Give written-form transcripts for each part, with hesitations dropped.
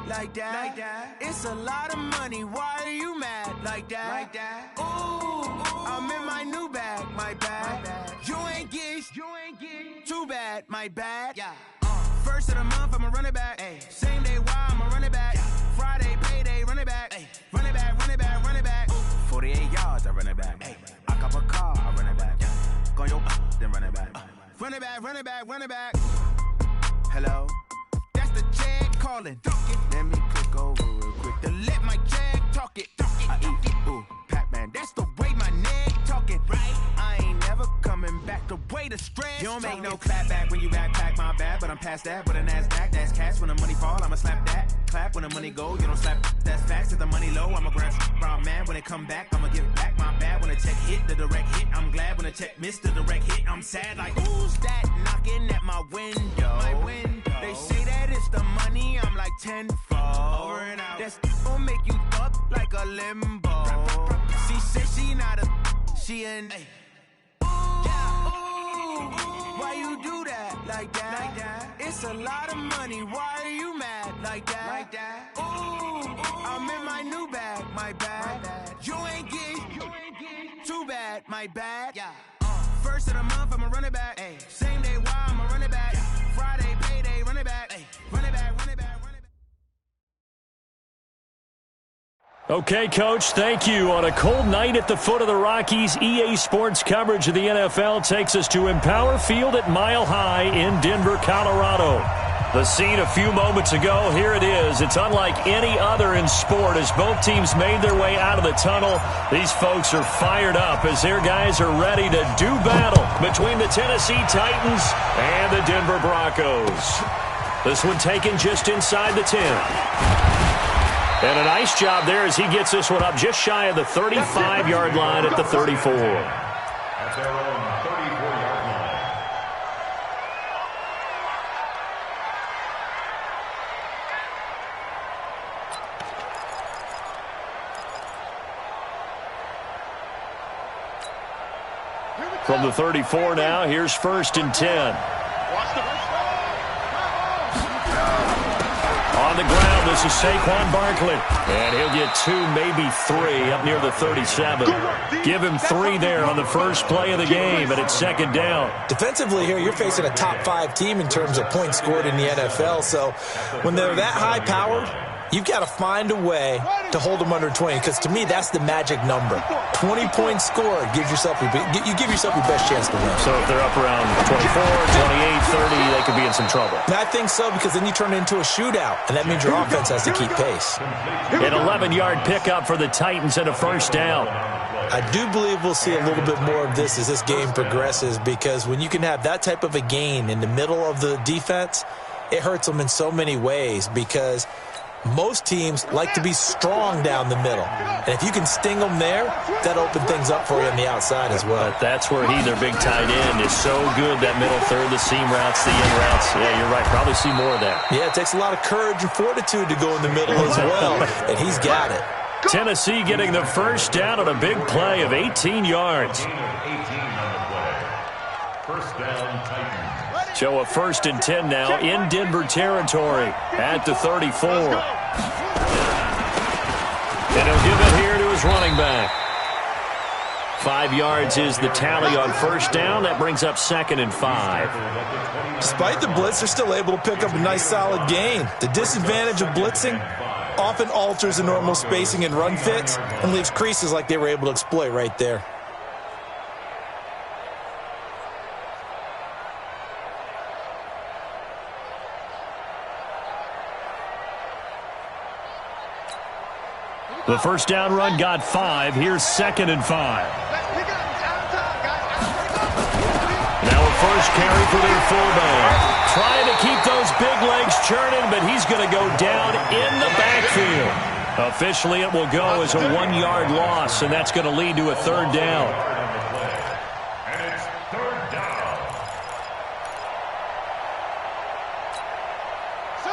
like that. It's a lot of money, why are you mad like that? Ooh, I'm in my new bag, my bad. You ain't get too bad, my bad. Yeah. First of the month, I'ma run it back. Ay. Same day, why I'ma run it back. Friday, payday, run it back. Ay. Run it back, run it back, run it back. 48 yards, I run it back. Ay. I cop a car, I run it back. Go your then run it back. Run it back, run it back, run it back. Hello, that's the jag calling. Let me click over real quick to let my jag talk it. I eat it, ooh, Pac-Man. That's the way my neck talking. Right, I ain't never coming back. The way the stress. You don't make no clap back when you backpack, my bad. But I'm past that. With a NASDAQ, that's cash. When the money fall, I'ma slap that. Clap when the money go, you don't slap. That's facts. If the money low, I'ma grab brown man. When it come back, I'ma give back my bad. When the check hit, the direct hit. I'm glad when the check missed the direct hit. I'm sad like who's that knocking at my window? They say that it's the money. I'm like tenfold. Over and out. That's gon' make you up like a limbo. She said she not a. She an. Why you do that like that? It's a lot of money. Why are you mad like that? Ooh, I'm in my new bag, my bad. You ain't get too bad, my bad. Yeah. First of the month, I'ma run it back. Ay. Same day, why I'ma run it back. Friday, payday, run it back. Ay. Run it back, run it back, run it back. Okay, Coach, thank you. On a cold night at the foot of the Rockies, EA Sports coverage of the NFL takes us to Empower Field at Mile High in Denver, Colorado. The scene a few moments ago, here it is. It's unlike any other in sport as both teams made their way out of the tunnel. These folks are fired up as their guys are ready to do battle between the Tennessee Titans and the Denver Broncos. This one taken just inside the 10. And a nice job there as he gets this one up just shy of the 35-yard line at the 34. That's their own 34-yard line. From the 34 now, here's 1st and 10. On the ground, this is Saquon Barkley. And he'll get 2, maybe 3 up near the 37. Give him 3 there on the first play of the game, and it's 2nd down. Defensively here, you're facing a top-5 team in terms of points scored in the NFL. So when they're that high-powered, you've got to find a way to hold them under 20, because to me, that's the magic number. 20 points scored, you give yourself your best chance to win. So if they're up around 24, 28, 30, they could be in some trouble. And I think so, because then you turn it into a shootout, and that means your offense has to keep pace. An 11-yard pickup for the Titans and a 1st down. I do believe we'll see a little bit more of this as this game progresses, because when you can have that type of a gain in the middle of the defense, it hurts them in so many ways, because most teams like to be strong down the middle. And if you can sting them there, that'll open things up for you on the outside as well. But that's where their big tight end, is so good, that middle third, the seam routes, the in routes. Yeah, you're right. Probably see more of that. Yeah, it takes a lot of courage and fortitude to go in the middle as well. And he's got it. Tennessee getting the 1st down on a big play of 18 yards. 18 on the play. 1st down, Titans. So a 1st and 10 now in Denver territory at the 34. And he'll give it here to his running back. 5 yards is the tally on 1st down. That brings up 2nd and 5. Despite the blitz, they're still able to pick up a nice solid gain. The disadvantage of blitzing often alters the normal spacing and run fits and leaves creases like they were able to exploit right there. The 1st down run got 5. Here's 2nd and 5. Now a 1st carry for their fullback. Trying to keep those big legs churning, but he's going to go down in the backfield. Officially, it will go as a 1-yard loss, and that's going to lead to a 3rd down. And it's 3rd down.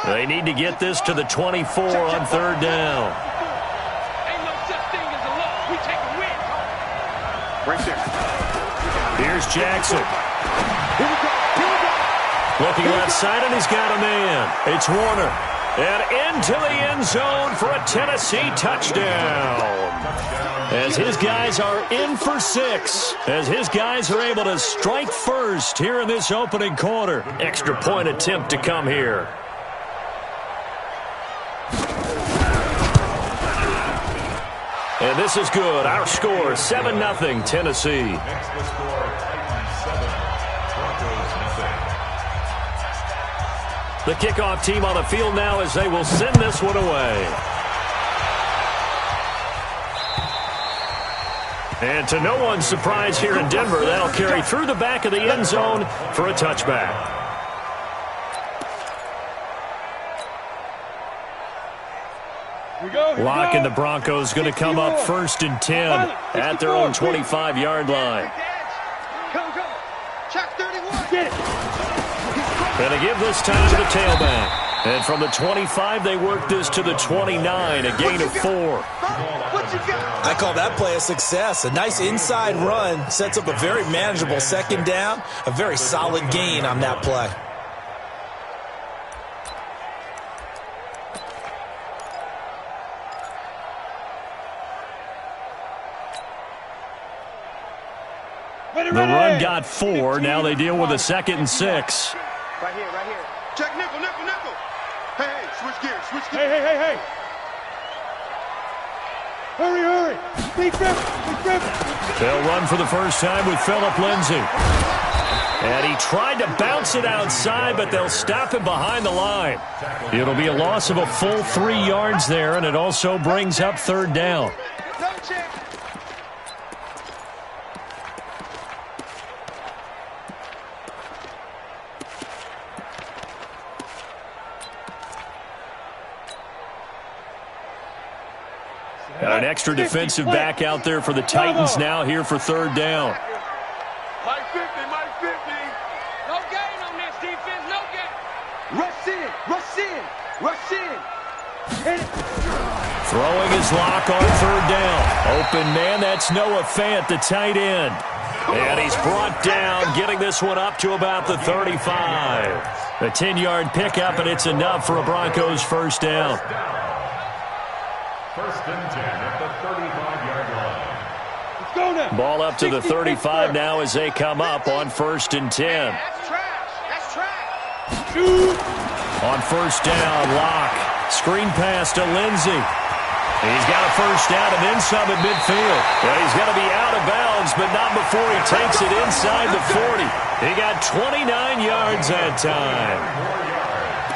They need to get this to the 24 on 3rd down. Right there. Here's Jackson. Looking left side, and he's got a man. It's Warner. And into the end zone for a Tennessee touchdown. As his guys are in for 6. As his guys are able to strike first here in this opening quarter. Extra point attempt to come here. And this is good. Our score, 7-0 Tennessee. Next the score, Titans 7, Broncos nothing. The kickoff team on the field now as they will send this one away. And to no one's surprise here in Denver, that'll carry through the back of the end zone for a touchback. Lock and the Broncos going to come up 1st and 10 at their own 25-yard line. And they give this time to the tailback. And from the 25, they work this to the 29, a gain of 4. I call that play a success. A nice inside run sets up a very manageable 2nd down, a very solid gain on that play. The run got 4. Now they deal with a 2nd and 6. Right here. Check nickel. Hey, switch gears. Hey. Hurry. Big grip. They'll run for the first time with Phillip Lindsay. And he tried to bounce it outside, but they'll stop him behind the line. It'll be a loss of a full 3 yards there, and it also brings up 3rd down. No chance. Got an extra defensive back out there for the Titans now here for 3rd down. Mike 50. No gain on this defense, no gain. Rush in. Hit it. Throwing his lock on 3rd down. Open man, that's Noah Fant, the tight end. And he's brought down, getting this one up to about the 35. A 10-yard pickup, and it's enough for a Broncos 1st down. 1st and 10 at the 35-yard line. Let's go now. Ball up to the 35 now as they come up on 1st and 10. That's trash. Shoot. On 1st down, Locke. Screen pass to Lindsay. He's got a 1st down and then some at midfield. Well, he's going to be out of bounds, but not before he takes it inside the 40. He got 29 yards that time.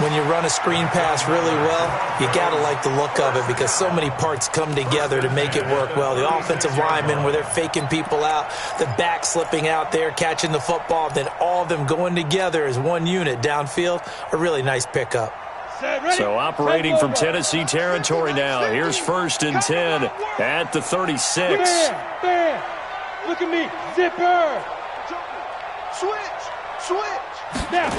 When you run a screen pass really well, you got to like the look of it because so many parts come together to make it work well. The offensive linemen, where they're faking people out, the back slipping out there, catching the football, then all of them going together as one unit downfield, a really nice pickup. So operating from Tennessee territory now. Here's 1st and 10 at the 36. Bam. Look at me. Zipper. Switch. Now.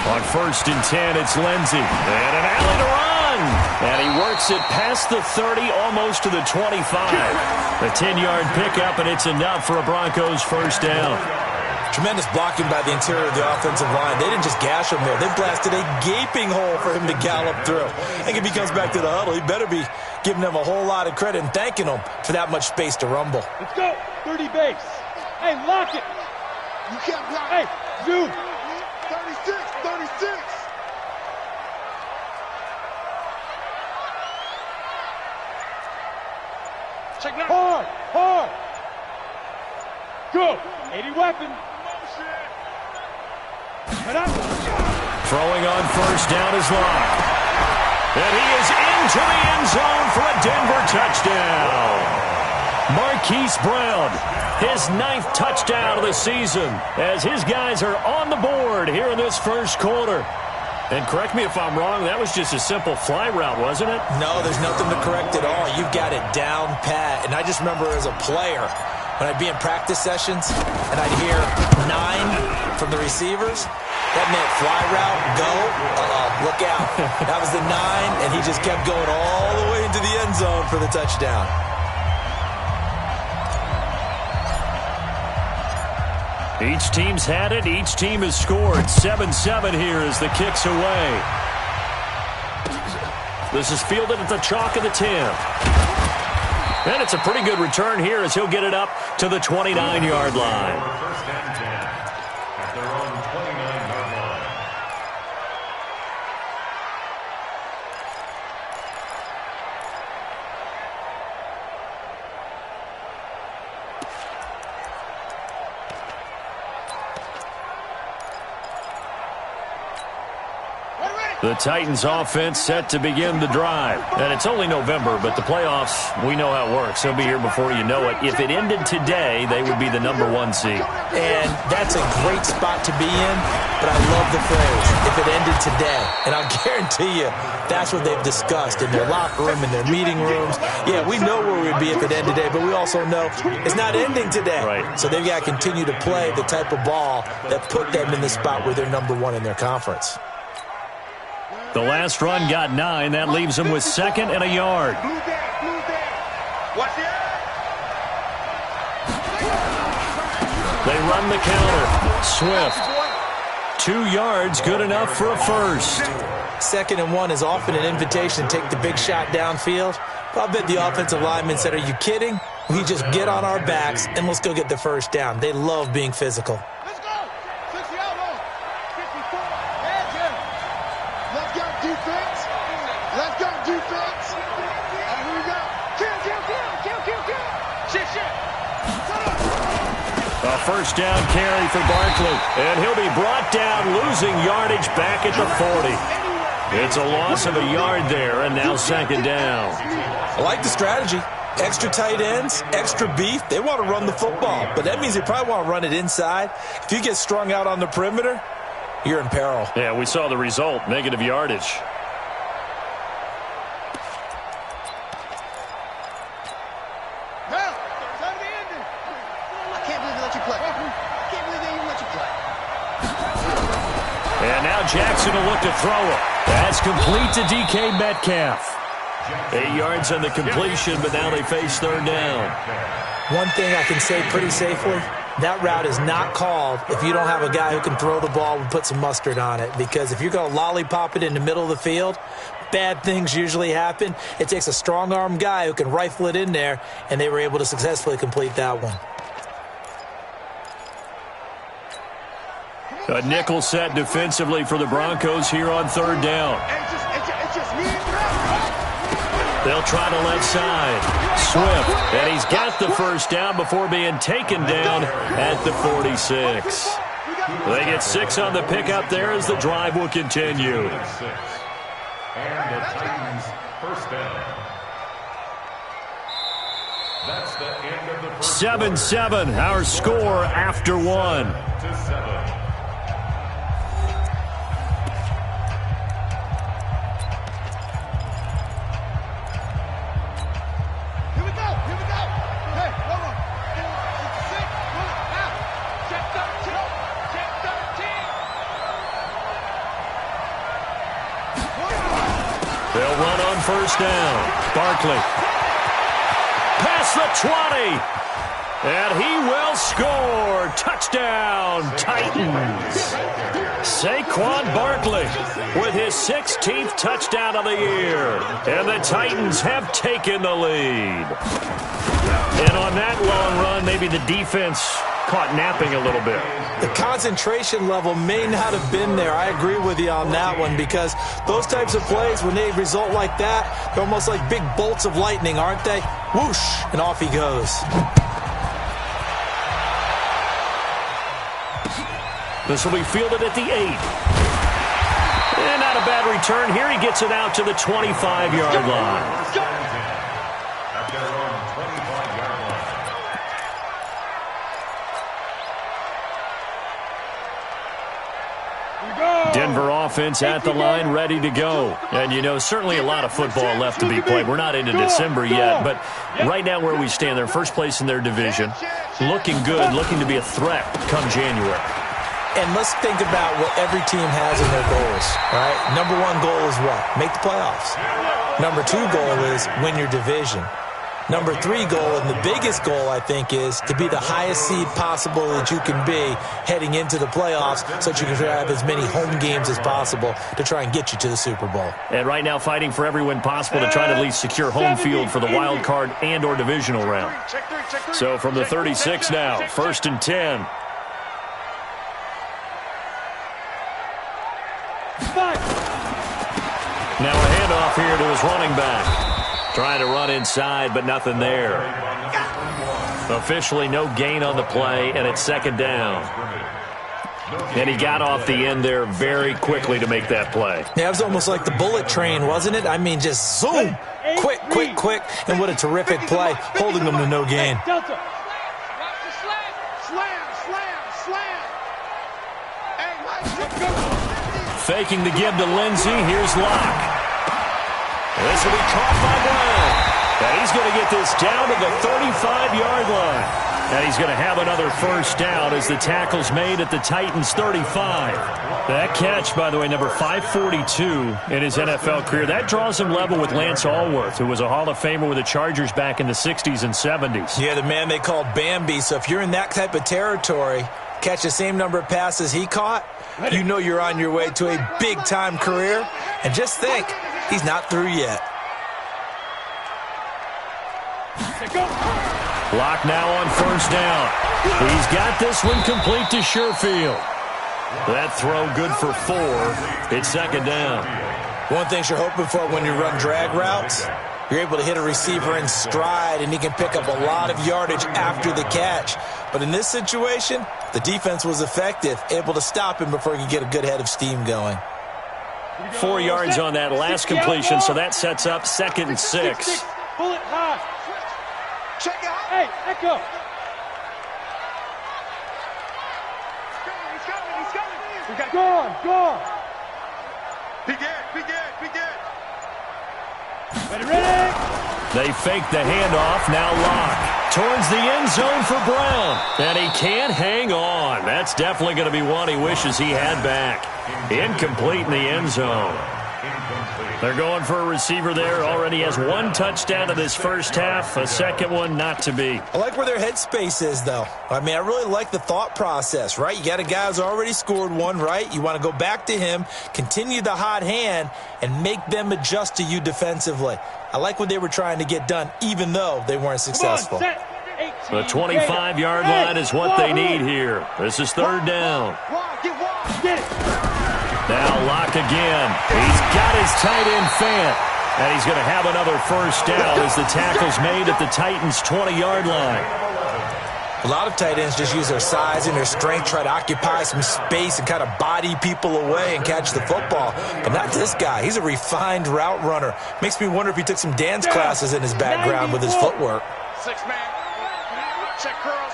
On 1st and 10, it's Lindsay. And an alley to run. And he works it past the 30, almost to the 25. A 10-yard pickup, and it's enough for a Broncos 1st down. Tremendous blocking by the interior of the offensive line. They didn't just gash him there. They blasted a gaping hole for him to gallop through. I think if he comes back to the huddle, he better be giving them a whole lot of credit and thanking them for that much space to rumble. Let's go. 30 base. Hey, lock it. You can't block. Hey, zoom. 36. Check now. Hard. Go. 80 weapon. Throwing on 1st down is Locke. And he is into the end zone for a Denver touchdown. Marquise Brown, his 9th touchdown of the season, as his guys are on the board here in this 1st quarter. And correct me if I'm wrong, that was just a simple fly route, wasn't it? No, there's nothing to correct at all. You've got it down pat. And I just remember as a player, when I'd be in practice sessions and I'd hear 9 from the receivers, that meant fly route, go, look out. That was the 9, and he just kept going all the way into the end zone for the touchdown. Each team's had it. Each team has scored. 7-7 here as the kick's away. This is fielded at the chalk of the 10. And it's a pretty good return here as he'll get it up to the 29-yard line. First and 10 at their own 29-yard line. The Titans offense set to begin the drive. And it's only November, but the playoffs, we know how it works. They'll be here before you know it. If it ended today, they would be the #1 seed. And that's a great spot to be in, but I love the phrase, if it ended today. And I'll guarantee you, that's what they've discussed in their locker room, in their meeting rooms. Yeah, we know where we'd be if it ended today, but we also know it's not ending today. Right. So they've got to continue to play the type of ball that put them in the spot where they're #1 in their conference. The last run got 9. That leaves them with 2nd and a yard. They run the counter. Swift. 2 yards, good enough for a first. 2nd and 1 is often an invitation to take the big shot downfield. But I bet the offensive lineman said, are you kidding? We just get on our backs and let's go get the first down. They love being physical. Let's go. 60 elbow. 54. Let's go defense. Let's go defense. And here we go. Kill. Shit. A first down carry for Barkley. And he'll be brought down, losing yardage back at the 40. It's a loss of a yard there, and now 2nd down. I like the strategy. Extra tight ends, extra beef. They want to run the football, but that means they probably want to run it inside. If you get strung out on the perimeter, you're in peril. Yeah, we saw the result, negative yardage. And now Jackson will look to throw it. That's complete to DK Metcalf. 8 yards on the completion, but now they face 3rd down. One thing I can say pretty safely, that route is not called if you don't have a guy who can throw the ball and put some mustard on it. Because if you're going to lollipop it in the middle of the field, bad things usually happen. It takes a strong-arm guy who can rifle it in there, and they were able to successfully complete that one. A nickel set defensively for the Broncos here on 3rd down. They'll try the left side. Swift, and he's got the first down before being taken down at the 46. They get 6 on the pickup there as the drive will continue. And the Titans first down. That's the end of the first 7-7, our score after 1. to 7. They'll run on first down. Barkley. Past the 20. And he will score. Touchdown, Titans. Saquon Barkley with his 16th touchdown of the year. And the Titans have taken the lead. And on that long run, maybe the defense caught napping a little bit. The concentration level may not have been there. I agree with you on that one because those types of plays, when they result like that, they're almost like big bolts of lightning, aren't they? Whoosh, and off he goes. This will be fielded at the 8. And not a bad return here. He gets it out to the 25-yard line. At their own 25-yard line. Denver offense at the line, ready to go. And, you know, certainly a lot of football left to be played. We're not into December yet, but right now where we stand, they're first place in their division. Looking good, looking to be a threat come January. And let's think about what every team has in their goals, right? Number 1 goal is what? Make the playoffs. Number 2 goal is win your division. Number 3 goal, and the biggest goal, I think, is to be the highest seed possible that you can be heading into the playoffs so that you can have as many home games as possible to try and get you to the Super Bowl. And right now fighting for every win possible to try to at least secure home field for the wild card and or divisional round. So from the 36 now, 1st and 10. Now a handoff here to his running back. Trying to run inside, but nothing there. Officially no gain on the play, and it's 2nd down. And he got off the end there very quickly to make that play. Yeah, it was almost like the bullet train, wasn't it? I mean, just zoom, quick, quick, quick, and what a terrific play, holding them to no gain. Faking the give to Lindsey. Here's Locke. This will be caught by Brown. And he's going to get this down to the 35-yard line. And he's going to have another 1st down as the tackle's made at the Titans' 35. That catch, by the way, number 542 in his NFL career. That draws him level with Lance Allworth, who was a Hall of Famer with the Chargers back in the 60s and 70s. Yeah, the man they called Bambi. So if you're in that type of territory, catch the same number of passes he caught, you know you're on your way to a big-time career. And just think, he's not through yet. Locke now on 1st down. He's got this one complete to Sherfield. That throw good for 4. It's 2nd down. One thing you're hoping for when you run drag routes, you're able to hit a receiver in stride, and he can pick up a lot of yardage after the catch. But in this situation, the defense was effective, able to stop him before he could get a good head of steam going. 4 yards on that last completion, so that sets up 2nd and 6. Bullet high. Check out. Hey, Echo. He's coming. Go on. Be good. Ready. They fake the handoff. Now Locke towards the end zone for Brown. And he can't hang on. That's definitely going to be one he wishes he had back. Incomplete in the end zone. They're going for a receiver there. Already has 1 touchdown in this 1st half. A 2nd one not to be. I like where their headspace is, though. I mean, I really like the thought process, right? You got a guy who's already scored 1, right? You want to go back to him, continue the hot hand, and make them adjust to you defensively. I like what they were trying to get done, even though they weren't successful. The 25-yard line is what they need here. This is 3rd down. Get it. Now Locke again. He's got his tight end Fant. And he's going to have another 1st down as the tackle's made at the Titans' 20-yard line. A lot of tight ends just use their size and their strength, try to occupy some space and kind of body people away and catch the football. But not this guy. He's a refined route runner. Makes me wonder if he took some dance classes in his background with his footwork. 6-man. Check curls.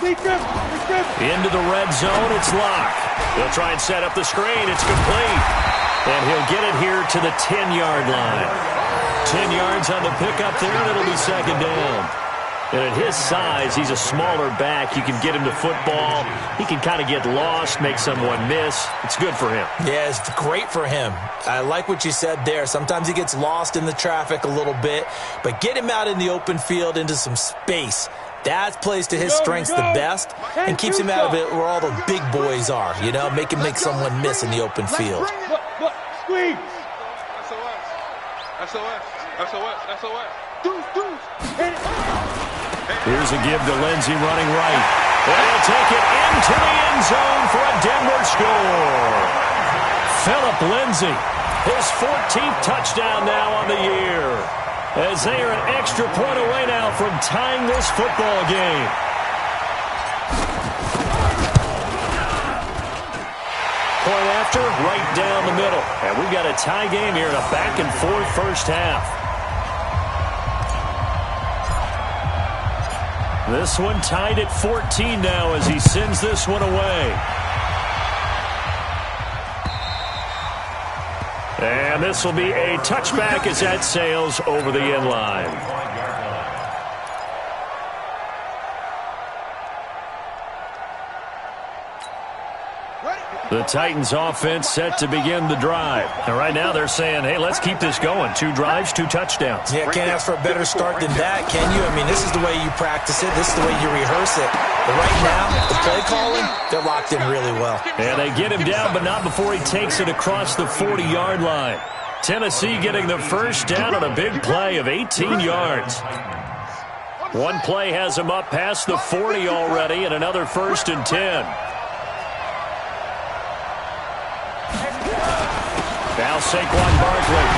Into the red zone, it's Locke. He'll try and set up the screen. It's complete. And he'll get it here to the 10-yard line. 10 yards on the pickup there, and it'll be 2nd down. And at his size, he's a smaller back. You can get him to football. He can kind of get lost, make someone miss. It's good for him. Yeah, it's great for him. I like what you said there. Sometimes he gets lost in the traffic a little bit, but get him out in the open field into some space. That plays to his strengths the best and keeps him out of it where all the big boys are, you know, make him make someone miss in the open field. Look, squeeze. SOS. Deuce. Here's a give to Lindsey running right. And he'll take it into the end zone for a Denver score. Philip Lindsey, his 14th touchdown now on the year. As they are an extra point away now from tying this football game. Point after, right down the middle. And we've got a tie game here in a back-and-forth 1st half. This one tied at 14 now as he sends this one away. And this will be a touchback as that sails over the end line. Ready? The Titans offense set to begin the drive. And right now they're saying, hey, let's keep this going. 2 drives, 2 touchdowns. Yeah, can't ask for a better start than that, can you? I mean, this is the way you practice it. This is the way you rehearse it. But right now, the play calling, they're locked in really well. And they get him down, but not before he takes it across the 40-yard line. Tennessee getting the first down on a big play of 18 yards. One play has him up past the 40 already, and another 1st and 10. Now Saquon Barkley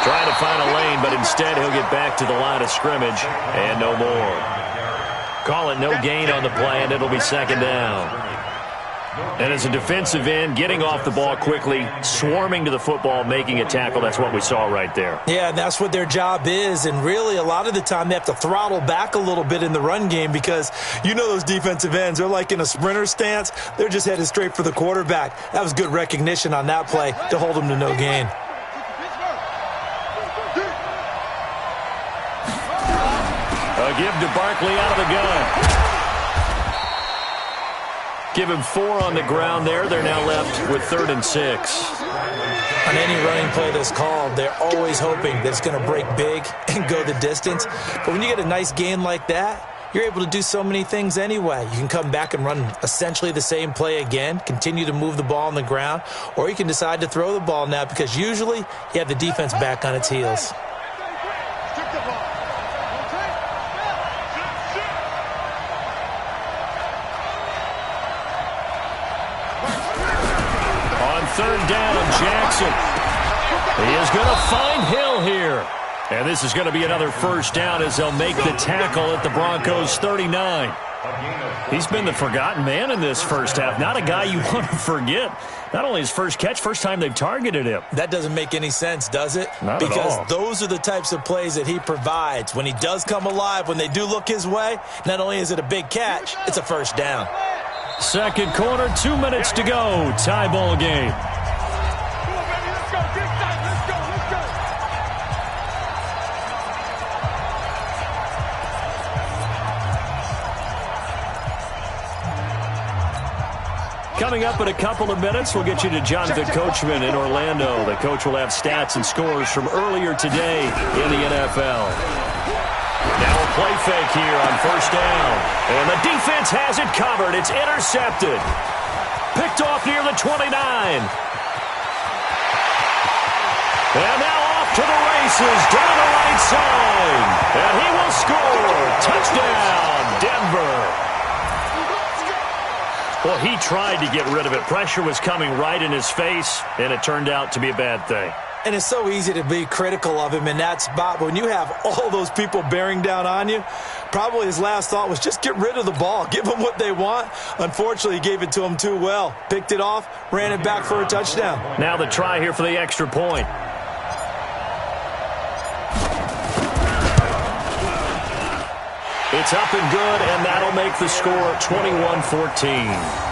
trying to find a lane, but instead he'll get back to the line of scrimmage and no more. Call it no gain on the play, and it'll be 2nd down. And as a defensive end, getting off the ball quickly, swarming to the football, making a tackle, that's what we saw right there. Yeah, and that's what their job is. And really, a lot of the time, they have to throttle back a little bit in the run game because you know those defensive ends, they're like in a sprinter stance. They're just headed straight for the quarterback. That was good recognition on that play to hold them to no gain. A give to Barkley out of the gun. Give him 4 on the ground there. They're now left with 3rd and 6. On any running play that's called, they're always hoping that it's going to break big and go the distance. But when you get a nice gain like that, you're able to do so many things anyway. You can come back and run essentially the same play again, continue to move the ball on the ground, or you can decide to throw the ball now because usually you have the defense back on its heels. On 3rd down, Jackson. He is going to find Hill here. And this is going to be another 1st down as they'll make the tackle at the Broncos' 39. He's been the forgotten man in this first half. Not a guy you want to forget. Not only his first catch, first time they've targeted him. That doesn't make any sense, does it? Not at all. Because those are the types of plays that he provides. When he does come alive, when they do look his way, not only is it a big catch, it's a 1st down. 2nd quarter, 2 minutes to go. Tie ball game. Coming up in a couple of minutes, we'll get you to Jonathan Coachman in Orlando. The coach will have stats and scores from earlier today in the NFL. Now a play fake here on 1st down. And the defense has it covered. It's intercepted. Picked off near the 29. And now off to the races down the right side. And he will score. Touchdown, Denver. Well, he tried to get rid of it. Pressure was coming right in his face, and it turned out to be a bad thing. And it's so easy to be critical of him in that spot. But when you have all those people bearing down on you, probably his last thought was just get rid of the ball. Give them what they want. Unfortunately, he gave it to them too well. Picked it off, ran it back for a touchdown. Now the try here for the extra point. It's up and good, and that'll make the score 21-14.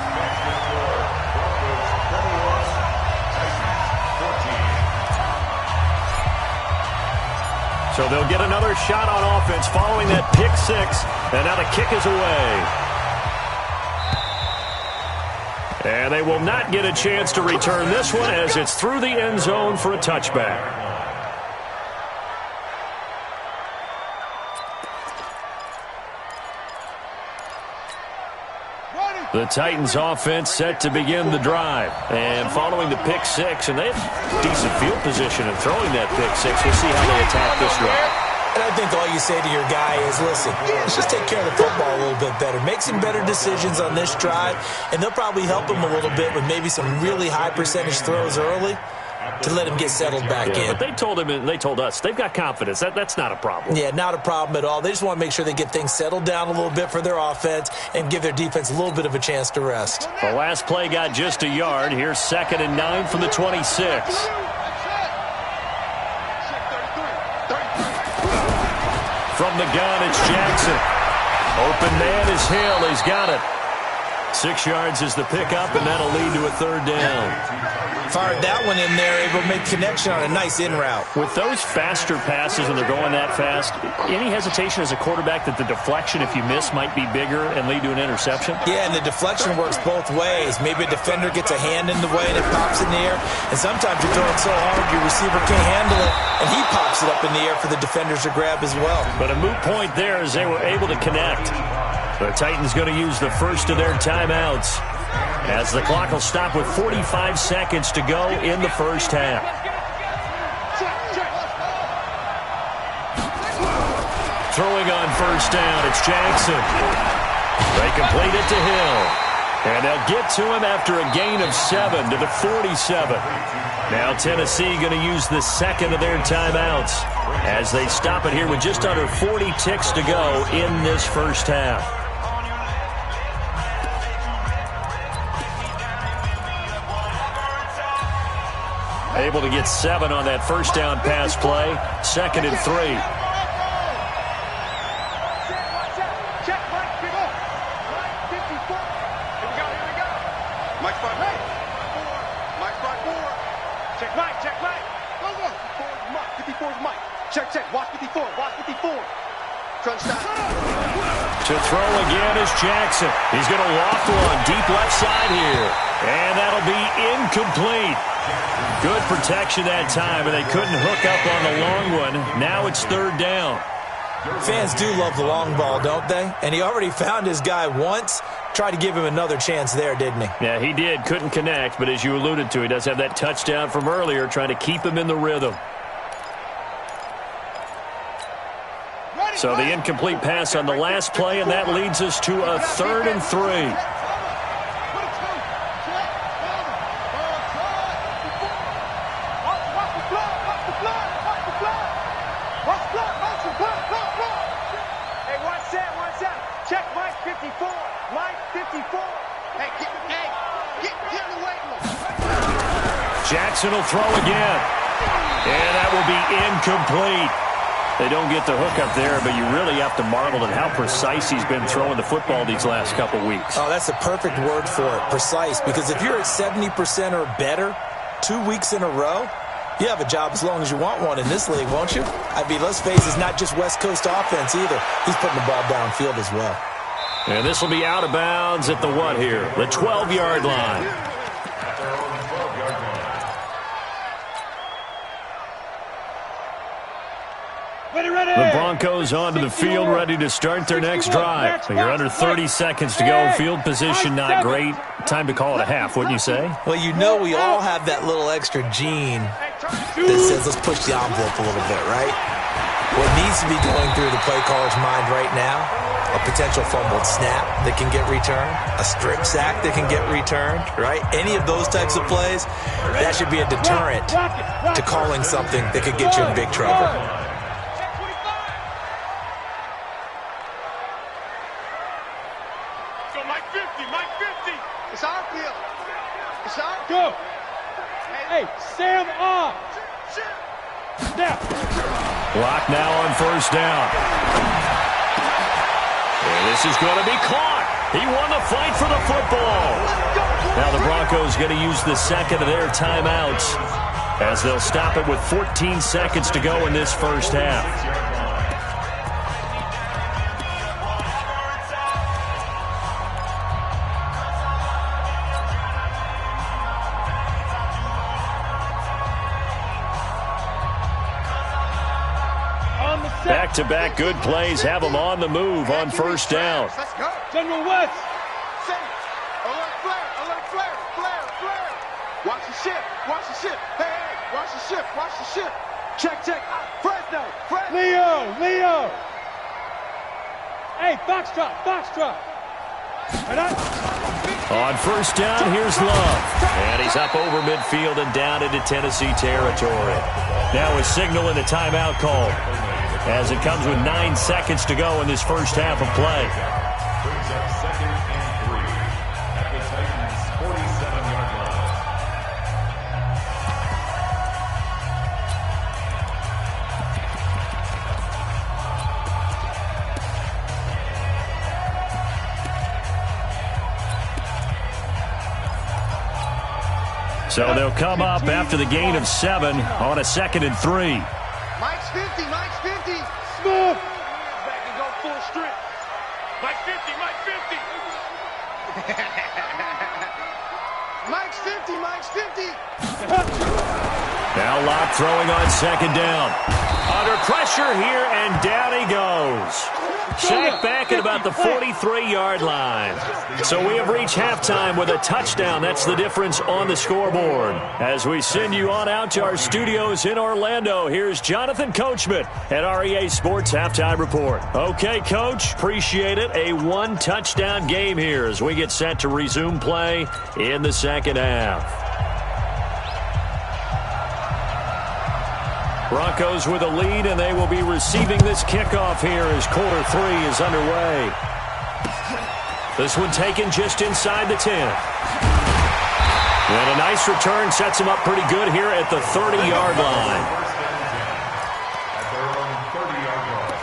So they'll get another shot on offense following that pick 6, and now the kick is away. And they will not get a chance to return this one as it's through the end zone for a touchback. The Titans offense set to begin the drive. And following the pick 6, and they have decent field position in throwing that pick 6. We'll see how they attack this drive. And I think all you say to your guy is, listen, let's just take care of the football a little bit better. Make some better decisions on this drive, and they'll probably help him a little bit with maybe some really high percentage throws early to let him get settled back in. But they told him, and they told us, they've got confidence. That's not a problem. Yeah, not a problem at all. They just want to make sure they get things settled down a little bit for their offense and give their defense a little bit of a chance to rest. The last play got just a yard. Here's 2nd and 9 from the 26. From the gun, it's Jackson. Open man is Hill. He's got it. 6 yards is the pickup, and that'll lead to a third down. Fired that one in there, able to make connection on a nice in route. With those faster passes and they're going that fast, any hesitation as a quarterback that the deflection, if you miss, might be bigger and lead to an interception? Yeah, and the deflection works both ways. Maybe a defender gets a hand in the way and it pops in the air, and sometimes you're throwing so hard your receiver can't handle it, and he pops it up in the air for the defenders to grab as well. But a moot point there as they were able to connect. The Titans going to use the first of their timeouts, as the clock will stop with 45 seconds to go in the first half. Throwing on first down, it's Jackson. They complete it to Hill. And they'll get to him after a gain of 7 to the 47. Now Tennessee going to use the second of their timeouts as they stop it here with just under 40 ticks to go in this first half. Able to get 7 on that first down pass play. 2nd and 3. Check. Watch 54. To throw again is Jackson. He's going to waffle on deep left side here. And that'll be incomplete. Good protection that time, and they couldn't hook up on the long one. Now it's third down. Fans do love the long ball, don't they? And he already found his guy once. Tried to give him another chance there, didn't he? Yeah, he did. Couldn't connect, but as you alluded to, he does have that touchdown from earlier, trying to keep him in the rhythm. So the incomplete pass on the last play, and that leads us to a 3rd and 3. Jackson will throw again. And that will be incomplete. They don't get the hookup there, but you really have to marvel at how precise he's been throwing the football these last couple weeks. Oh, that's the perfect word for it, precise. Because if you're at 70% or better 2 weeks in a row, you have a job as long as you want one in this league, won't you? I mean, let's face it, it's not just West Coast offense either. He's putting the ball downfield as well. And this will be out of bounds at the what here? The 12-yard line. The Broncos onto the field, ready to start their next drive. You're under 30 seconds to go. Field position not great. Time to call it a half, wouldn't you say? Well, you know we all have that little extra gene that says let's push the envelope a little bit, right? What needs to be going through the play caller's mind right now, a potential fumbled snap that can get returned, a strip sack that can get returned, right? Any of those types of plays, that should be a deterrent to calling something that could get you in big trouble. Go! Hey, Sam off! Snap! Block now on first down. And this is going to be caught. He won the fight for the football. Now the Broncos going to use the second of their timeouts as they'll stop it with 14 seconds to go in this first half. Back-to-back good plays have them on the move on first down. General West. Watch the ship. Hey, watch the ship. Check. Fresno. Leo. Hey, Foxtrot. On first down, here's Love. And he's up over midfield and down into Tennessee territory. Now a signal and a timeout call, as it comes with 9 seconds to go in this first half of play. Brings up 2nd and 3 at the Titans' 47-yard line. So they'll come up after the gain of 7 on a 2nd and 3. Mike's 50, Mike's 50. Smooth. Back and go full strength. Mike 50, Mike 50. Mike's 50, Mike's 50. Now Locke throwing on 2nd down. Under pressure here, and down he goes. Sacked back at about the 43-yard line. So we have reached halftime with a touchdown. That's the difference on the scoreboard. As we send you on out to our studios in Orlando, here's Jonathan Coachman at REA Sports Halftime Report. Okay, Coach, appreciate it. A 1-touchdown game here as we get set to resume play in the second half. Broncos with a lead, and they will be receiving this kickoff here as quarter 3 is underway. This one taken just inside the 10. And a nice return sets him up pretty good here at the 30-yard line. At their own 30-yard line.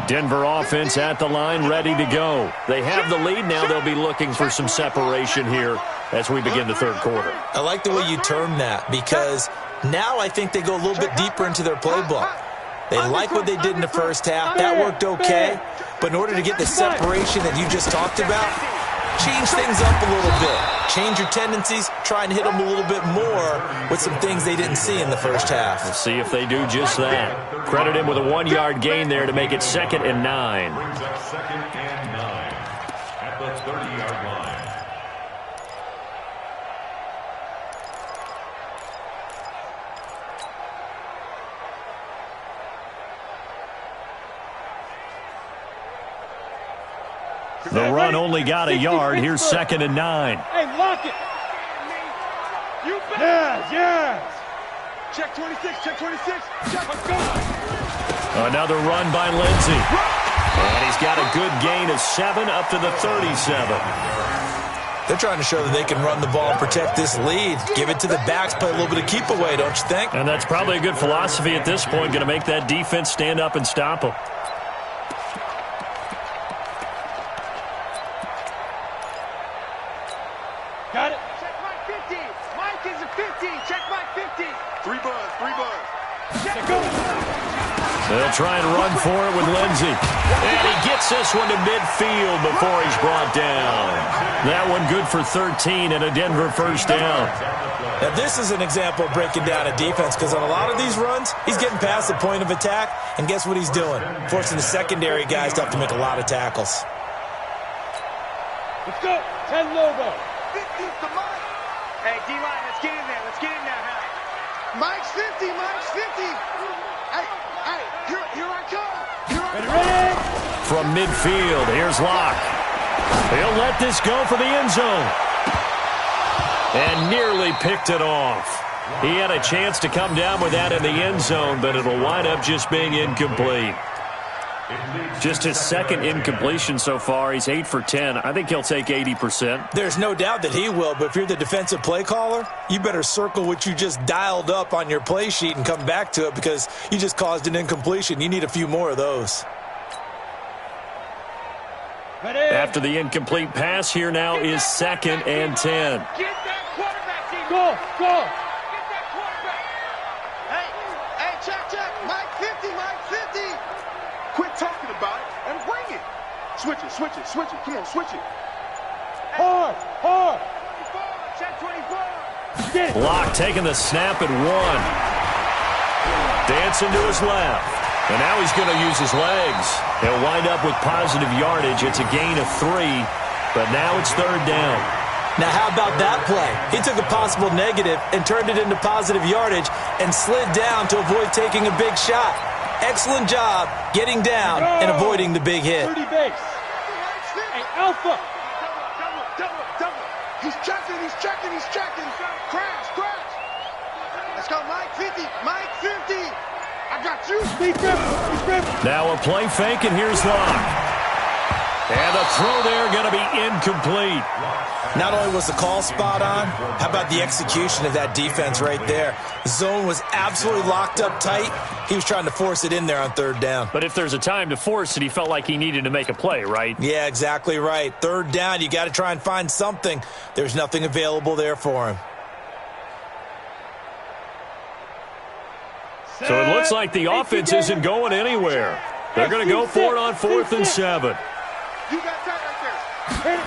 Denver offense at the line, ready to go. They have the lead. Now they'll be looking for some separation here as we begin the third quarter. I like the way you term that, because now I think they go a little bit deeper into their playbook. They like what they did in the first half. That worked okay. But in order to get the separation that you just talked about, change things up a little bit. Change your tendencies, try and hit them a little bit more with some things they didn't see in the first half. We'll see if they do just that. Credit him with a 1-yard gain there to make it 2nd and 9. Brings up 2nd and 9 at the 30-yard line. The run only got a yard. Here's 2nd and 9. Hey, lock it. Yes. Check 26, check 26. Check. Let's go. Another run by Lindsey. And he's got a good gain of 7 up to the 37. They're trying to show that they can run the ball and protect this lead. Give it to the backs, play a little bit of keep away, don't you think? And that's probably a good philosophy at this point, going to make that defense stand up and stop them. Got it. Check Mike 50. Mike is a 50. Check Mike 50. 3 buzz, 3 buzz. Check go. They'll try and run for it with Lindsey. And he gets this one to midfield before he's brought down. That one good for 13 and a Denver first down. Now, this is an example of breaking down a defense, because on a lot of these runs, he's getting past the point of attack, and guess what he's doing? Forcing the secondary guys to have to make a lot of tackles. Let's go. 10 Lobo. 50's to Mike. Hey, D-line, let's get in there. Let's get in there, huh? Mike's 50, Mike's 50. Hey, here I come. Ready? From midfield, here's Locke. He'll let this go for the end zone. And nearly picked it off. He had a chance to come down with that in the end zone, but it'll wind up just being incomplete. Just his 2nd incompletion so far. He's 8 for 10. I think he'll take 80%. There's no doubt that he will, but if you're the defensive play caller, you better circle what you just dialed up on your play sheet and come back to it, because you just caused an incompletion. You need a few more of those. Ready? After the incomplete pass, here now is 2nd and 10. Get that quarterback, team. Go. Get that quarterback. Hey, check. Mike 50, Mike 50. Quit talking about it and bring it. Switch it. Come on, switch it. Hard. 24, check 24. Get it. Locke taking the snap at 1. Dancing to his left. And now he's going to use his legs. He'll wind up with positive yardage. It's a gain of 3, but now it's 3rd down. Now, how about that play? He took a possible negative and turned it into positive yardage and slid down to avoid taking a big shot. Excellent job getting down and avoiding the big hit. 30 base. Hey, Alpha. Double. He's checking. Crash. Let's go, Mike 50. Mike 50. I got you. Speed grip. Now a play fake, and here's Locke. And the throw there going to be incomplete. Not only was the call spot on, how about the execution of that defense right there? The zone was absolutely locked up tight. He was trying to force it in there on third down. But if there's a time to force it, he felt like he needed to make a play, right? Yeah, exactly right. Third down, you got to try and find something. There's nothing available there for him. So it looks like the offense isn't going anywhere. They're going to go for it on 4th and 7. You got that right there.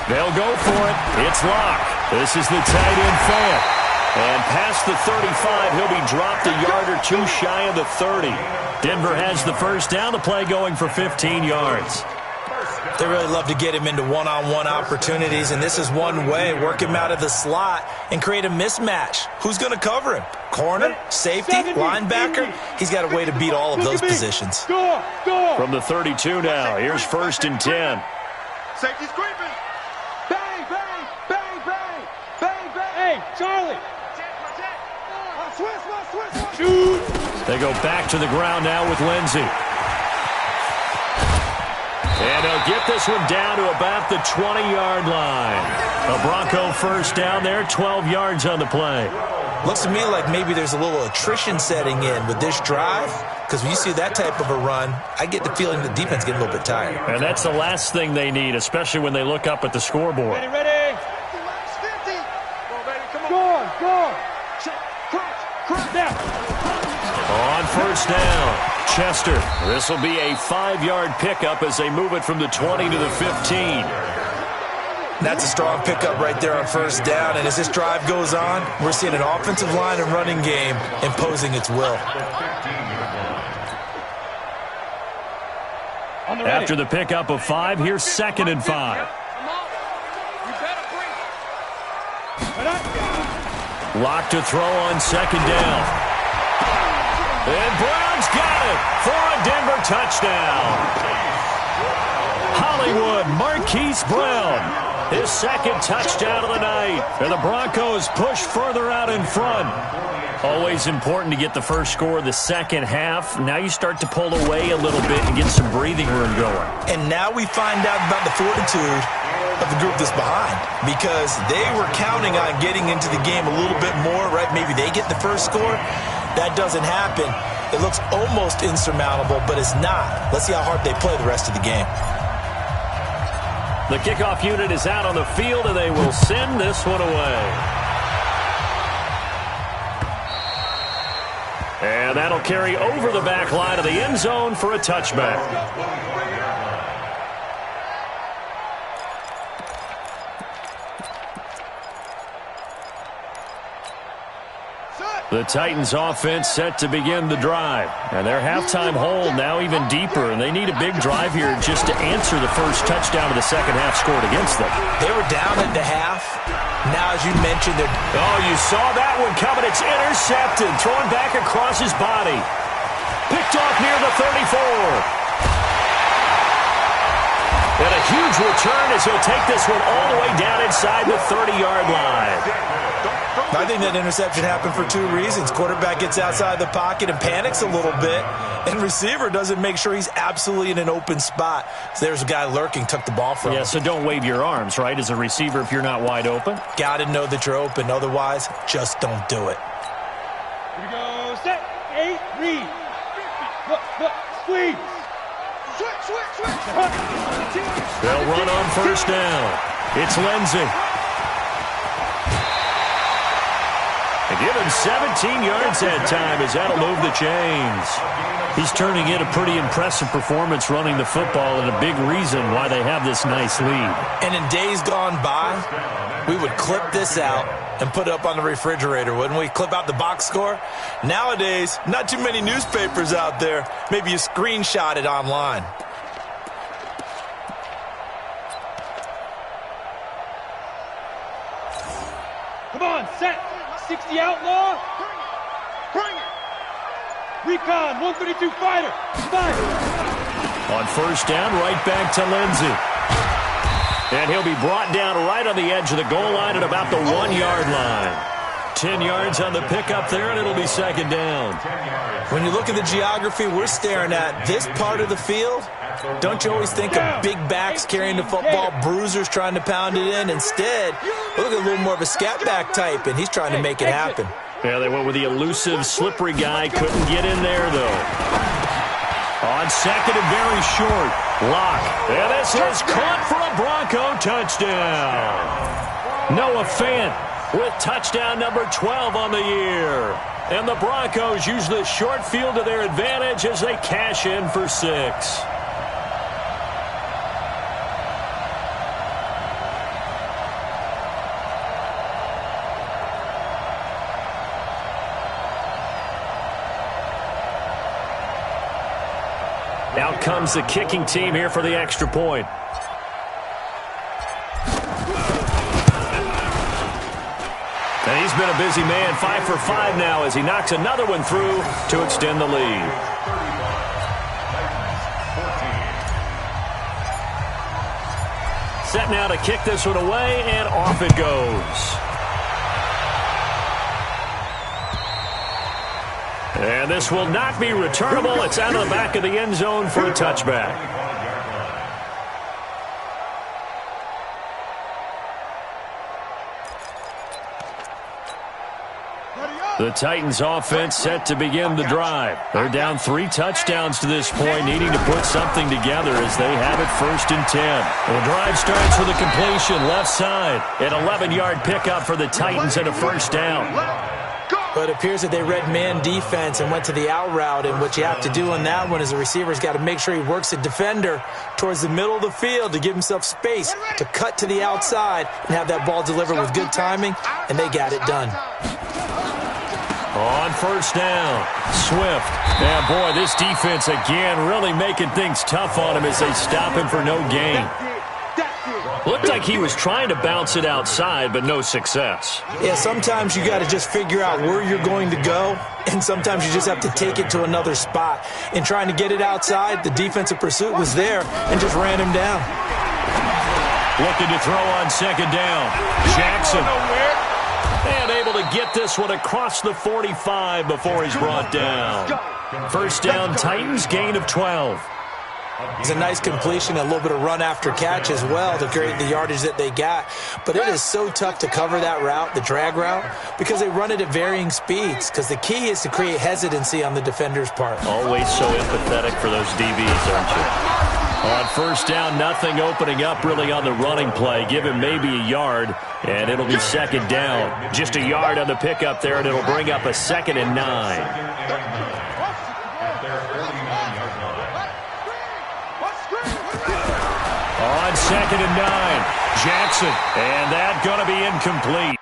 They'll go for it. It's Locke. This is the tight end Fant. And past the 35, he'll be dropped a yard or two shy of the 30. Denver has the first down. The play going for 15 yards. They really love to get him into one-on-one opportunities, and this is one way. Work him out of the slot and create a mismatch. Who's going to cover him? Corner, safety, linebacker? He's got a way to beat all of those positions. From the 32 now, here's 1st and 10. Safety's creeping. Bang, bang, bang, bang, bang, bang. Hey, Charlie. Shoot. They go back to the ground now with Lindsey. And they'll get this one down to about the 20-yard line. A Bronco first down there, 12 yards on the play. Looks to me like maybe there's a little attrition setting in with this drive, because when you see that type of a run, I get the feeling the defense getting a little bit tired. And that's the last thing they need, especially when they look up at the scoreboard. Ready? 50. Come on, baby, come on. Go on, go on. Crunch, now. On first down, Chester. This will be a 5-yard pickup as they move it from the 20 to the 15. That's a strong pickup right there on first down, and as this drive goes on, we're seeing an offensive line and running game imposing its will. After the pickup of 5, here's 2nd and 5. Lock to throw on 2nd down. And Brown's got it for a Denver touchdown. Hollywood Marquise Brown. His 2nd touchdown of the night. And the Broncos push further out in front. Always important to get the first score of the second half. Now you start to pull away a little bit and get some breathing room going. And now we find out about the fortitude of the group that's behind, because they were counting on getting into the game a little bit more, right? Maybe they get the first score. That doesn't happen. It looks almost insurmountable, but it's not. Let's see how hard they play the rest of the game. The kickoff unit is out on the field, and they will send this one away. And that'll carry over the back line of the end zone for a touchback. The Titans offense set to begin the drive. And their halftime hole now even deeper, and they need a big drive here just to answer the first touchdown of the second half scored against them. They were down at the half. Now, as you mentioned, they're... Oh, you saw that one coming. It's intercepted. Thrown back across his body. Picked off near the 34. And a huge return as he'll take this one all the way down inside the 30-yard line. I think that interception happened for 2 reasons. Quarterback gets outside the pocket and panics a little bit, and receiver doesn't make sure he's absolutely in an open spot. So there's a guy lurking, took the ball from him. Yeah, so don't wave your arms, right, as a receiver if you're not wide open. Got to know that you're open. Otherwise, just don't do it. Here we go. Set. 8. Read. Look. Squeeze. Switch. They'll run on first down. It's Lindsey. And give him 17 yards that time as that'll move the chains. He's turning in a pretty impressive performance running the football, and a big reason why they have this nice lead. And in days gone by, we would clip this out and put it up on the refrigerator, wouldn't we? Clip out the box score. Nowadays, not too many newspapers out there. Maybe you screenshot it online. Come on, set. 60 outlaw. Bring it. Recon, 132 fighter. Fire. On first down, right back to Lindsey. And he'll be brought down right on the edge of the goal line at about the 1-yard line. 10 yards on the pickup there, and it'll be second down. When you look at the geography we're staring at, this part of the field, don't you always think of big backs carrying the football, bruisers trying to pound it in? Instead, look at a little more of a scat back type, and he's trying to make it happen. Yeah, they went with the elusive, slippery guy. Couldn't get in there, though. On second and very short. Lock. And this is caught for a Bronco touchdown. Noah Fant with touchdown number 12 on the year. And the Broncos use the short field to their advantage as they cash in for 6. Out comes the kicking team here for the extra point. And he's been a busy man, 5 for 5 now as he knocks another one through to extend the lead. Set now to kick this one away, and off it goes. And this will not be returnable. It's out of the back of the end zone for a touchback. The Titans offense set to begin the drive. They're down 3 touchdowns to this point, needing to put something together as they have it 1st and 10. The drive starts with a completion left side. An 11-yard pickup for the Titans and a 1st down. But it appears that they read man defense and went to the out route, and what you have to do on that one is the receiver's got to make sure he works the defender towards the middle of the field to give himself space to cut to the outside and have that ball delivered with good timing, and they got it done. On 1st down, Swift. Now, boy, this defense again really making things tough on him as they stop him for no gain. Looked like he was trying to bounce it outside, but no success. Yeah, sometimes you got to just figure out where you're going to go, and sometimes you just have to take it to another spot. In trying to get it outside, the defensive pursuit was there and just ran him down. Looking to throw on 2nd down. Jackson. And able to get this one across the 45 before he's brought down. 1st down, Titans, gain of 12. It's a nice completion, a little bit of run after catch as well to create the yardage that they got. But it is so tough to cover that route, the drag route, because they run it at varying speeds. Because the key is to create hesitancy on the defender's part. Always so empathetic for those DBs, aren't you? On 1st down, nothing opening up really on the running play. Give him maybe a yard, and it'll be 2nd down. Just a yard on the pickup there, and it'll bring up a 2nd and 9. On 2nd and 9, Jackson, and that's going to be incomplete.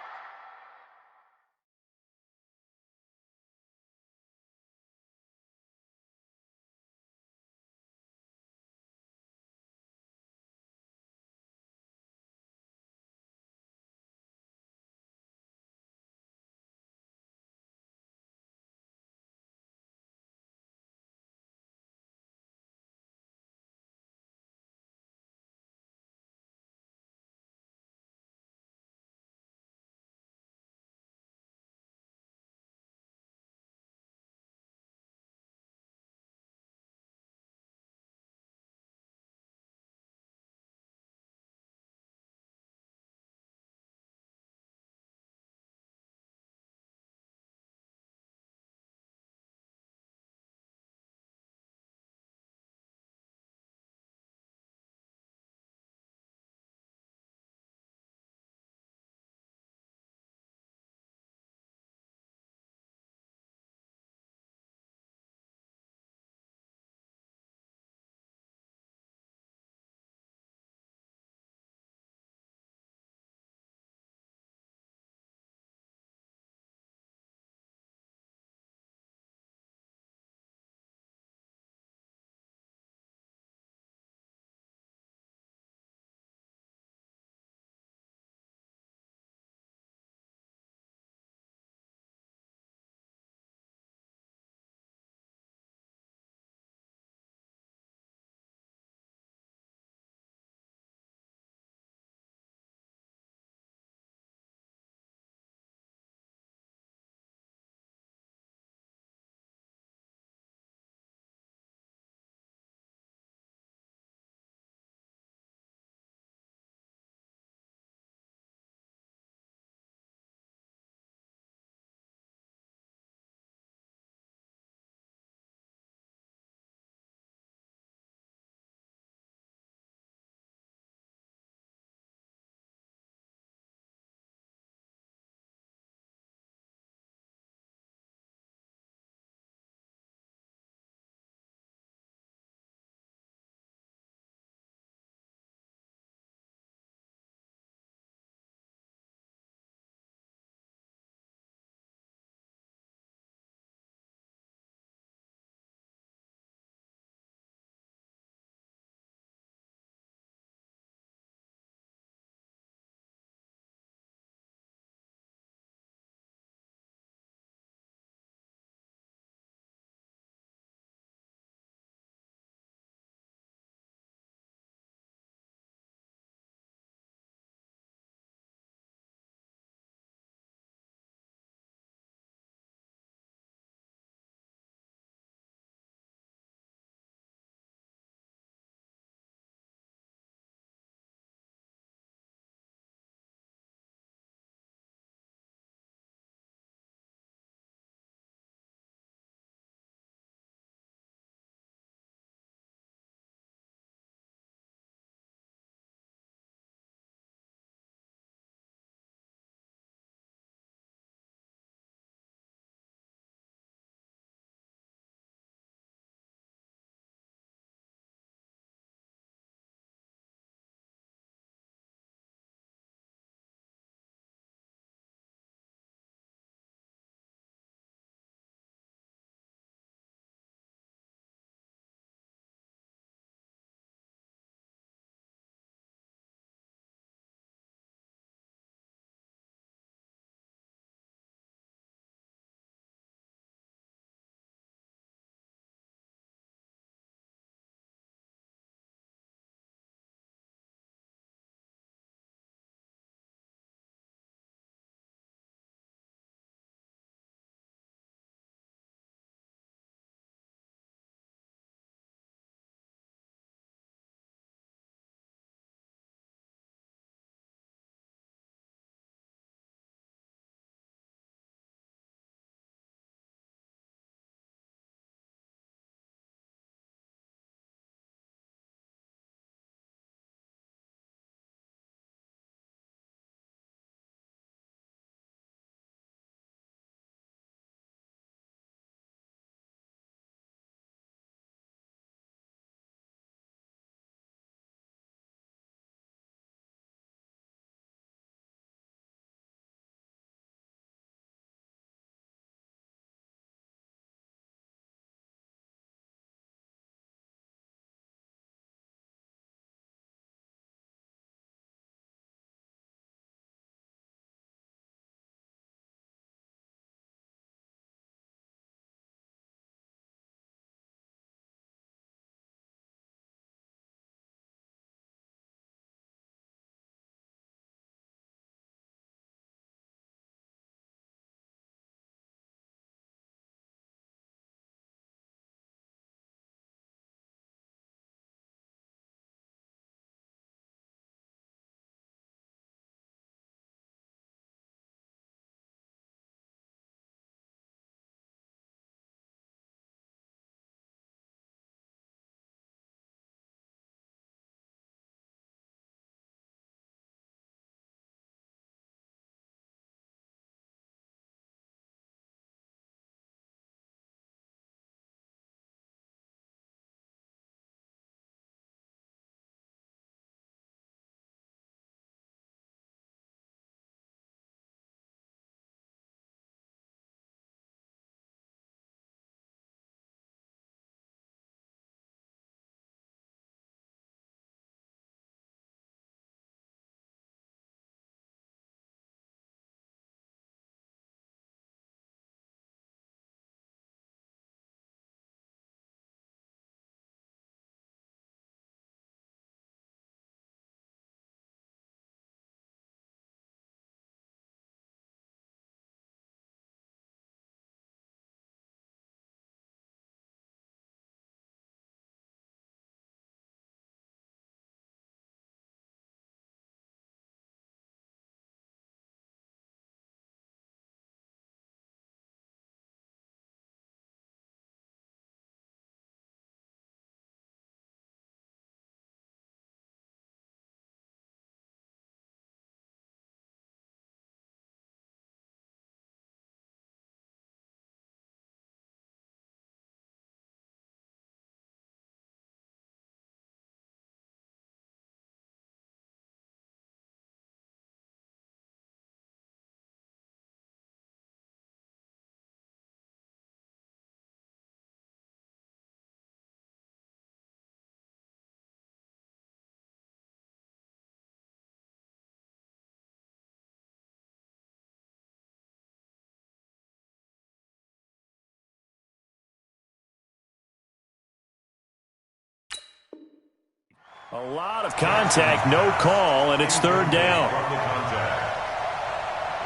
A lot of contact, no call, and it's third down. From the contact,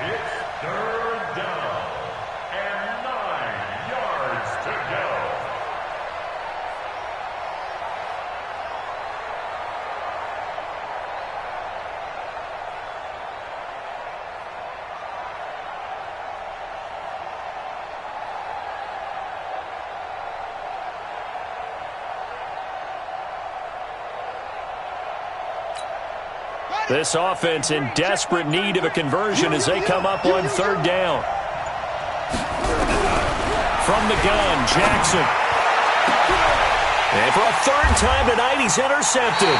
it's third down and 9 yards to go. This offense in desperate need of a conversion as they come up on third down. From the gun, Jackson. And for a third time tonight, he's intercepted.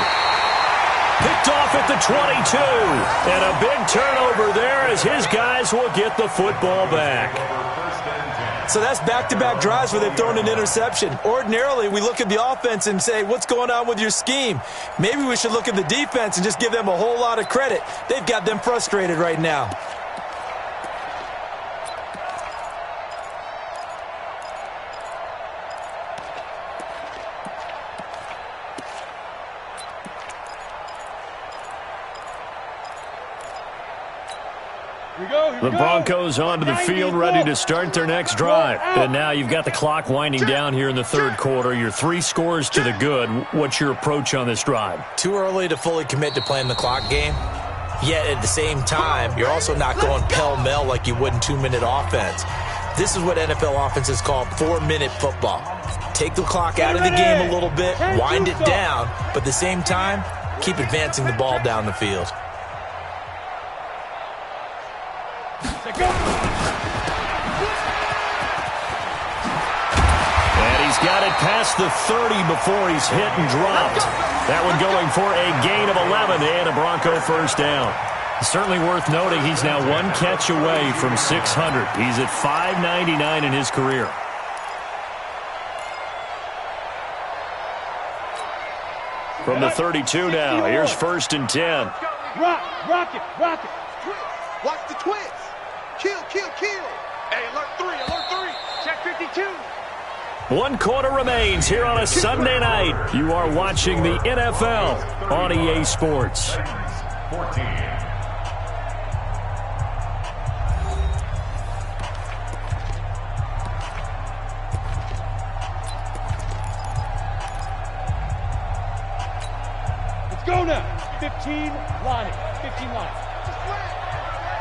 Picked off at the 22. And a big turnover there as his guys will get the football back. So that's back-to-back drives where they've thrown an interception. Ordinarily, we look at the offense and say, what's going on with your scheme? Maybe we should look at the defense and just give them a whole lot of credit. They've got them frustrated right now. The Broncos onto the field, ready to start their next drive. And now you've got the clock winding down here in the third quarter. You're 3 scores to the good. What's your approach on this drive? Too early to fully commit to playing the clock game. Yet at the same time, you're also not going pell-mell like you would in 2-minute offense. This is what NFL offenses call 4-minute football. Take the clock out of the game a little bit, wind it down, but at the same time, keep advancing the ball down the field. And he's got it past the 30 before he's hit and dropped. That one going for a gain of 11 and a Bronco first down. Certainly worth noting he's now 1 catch away from 600. He's at 599 in his career. From the 32 now, here's 1st and 10. Rock it. Watch the twist. Kill. Hey, alert 3. Check 52. 1 quarter remains here on a Sunday night. You are watching the NFL on EA Sports. 14. Let's go now. 15 line.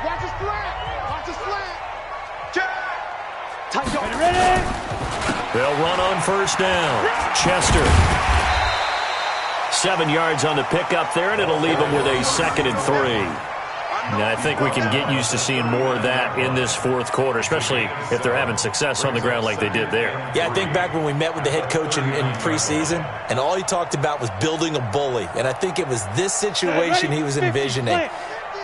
Watch the slant. Check. Ready? They'll run on first down. Chester. 7 yards on the pickup there, and it'll leave them with a 2nd and 3. Now, I think we can get used to seeing more of that in this fourth quarter, especially if they're having success on the ground like they did there. Yeah, I think back when we met with the head coach in preseason, and all he talked about was building a bully. And I think it was this situation he was envisioning.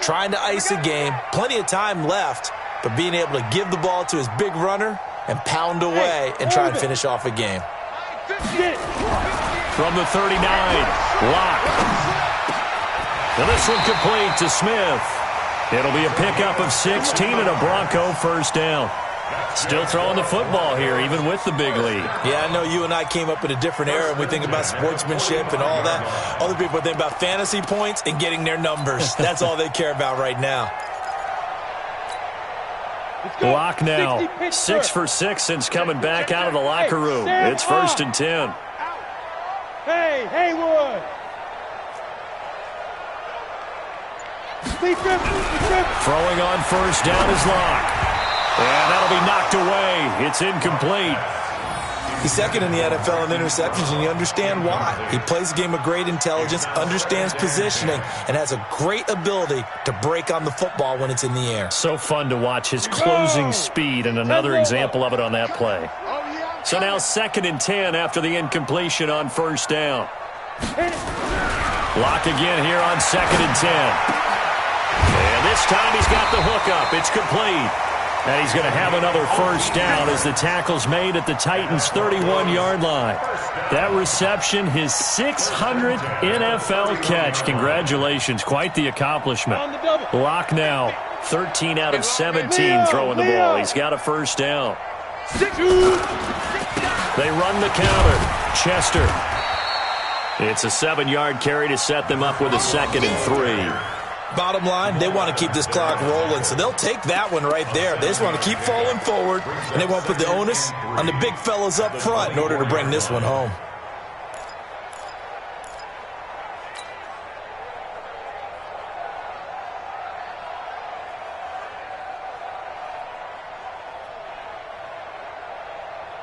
Trying to ice a game, plenty of time left, but being able to give the ball to his big runner and pound away and try and finish off a game. From the 39, Locke. Now this one complete to Smith. It'll be a pickup of 16 and a Bronco first down. Still throwing the football here, even with the big lead. Yeah, I know you and I came up in a different era, and we think about sportsmanship and all that. Other people think about fantasy points and getting their numbers. That's all they care about right now. Locke now, 6 for 6 since coming back out of the locker room. It's 1st and 10. Hey, Haywood. Throwing on first down is Locke. And that'll be knocked away. It's incomplete. He's 2nd in the NFL in interceptions, and you understand why. He plays a game of great intelligence, understands positioning, and has a great ability to break on the football when it's in the air. So fun to watch his closing speed, and another example of it on that play. So now 2nd and 10 after the incompletion on first down. Locke again here on 2nd and 10. And this time he's got the hookup. It's complete. And he's going to have another first down as the tackle's made at the Titans' 31-yard line. That reception, his 600th NFL catch. Congratulations. Quite the accomplishment. Locke now, 13 out of 17 throwing the ball. He's got a first down. They run the counter. Chester. It's a 7-yard carry to set them up with a 2nd and 3. Bottom line, they want to keep this clock rolling, so they'll take that one right there. They just want to keep falling forward, and they want to put the onus on the big fellas up front in order to bring this one home.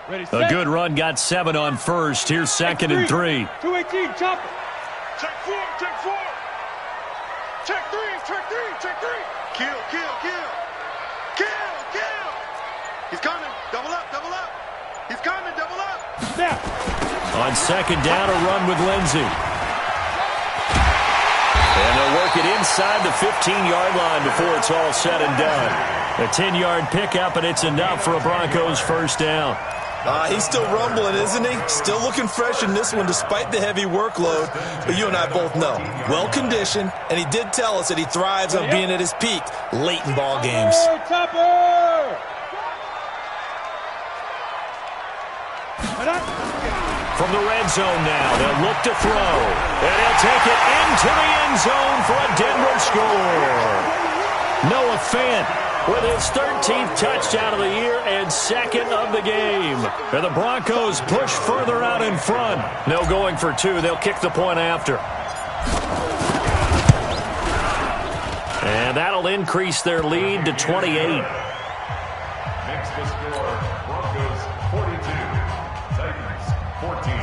A good run, got 7 on first. Here's 2nd and 3. 218, chop it. Check 4, check 4. Check 3, check 3, check 3. Kill, kill, kill. Kill, kill. He's coming. Double up, double up. He's coming, double up. Snap. On 2nd down, a run with Lindsey. And they'll work it inside the 15-yard line before it's all said and done. A 10-yard pickup, and it's enough for a Broncos first down. He's still rumbling, isn't he? Still looking fresh in this one despite the heavy workload. But you and I both know, well-conditioned, and he did tell us that he thrives on being at his peak late in ball games. From the red zone now, they'll look to throw. And he'll take it into the end zone for a Denver score. Noah Fant with his 13th touchdown of the year and 2nd of the game. And the Broncos push further out in front. No going for 2. They'll kick the point after. And that'll increase their lead to 28. Makes the score Broncos 42, Titans 14.